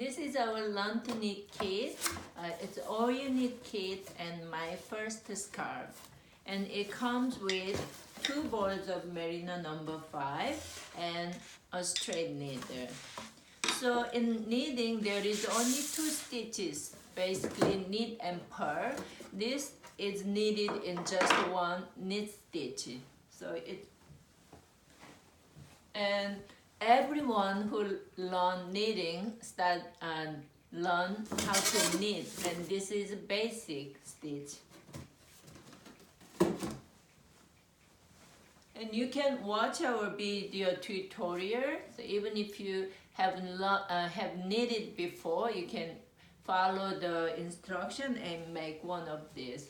This is our Learn to Knit kit. It's all you knit kit and my first scarf. And it comes with 2 balls of Merino number 5 and a straight needle. So in knitting, there is only 2 stitches, basically knit and purl. This is knitted in just 1 knit stitch. And everyone who learn knitting learn how to knit, and this is a basic stitch. And you can watch our video tutorial. So even if you have knitted before, you can follow the instruction and make one of these.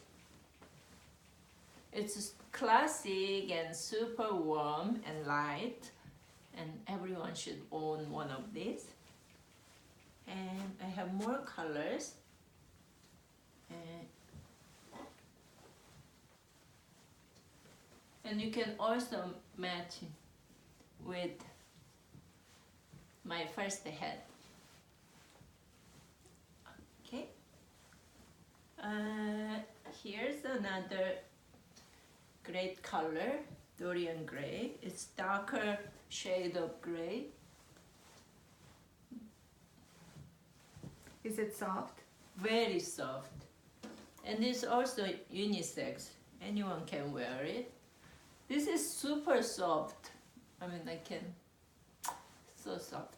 It's classic and super warm and light, and everyone should own one of these. And I have more colors. And you can also match with my first head. Okay. Here's another great color, Dorian gray. It's darker shade of gray. Is it soft? Very soft. And it's also unisex. Anyone can wear it. This is super soft. I mean, so soft.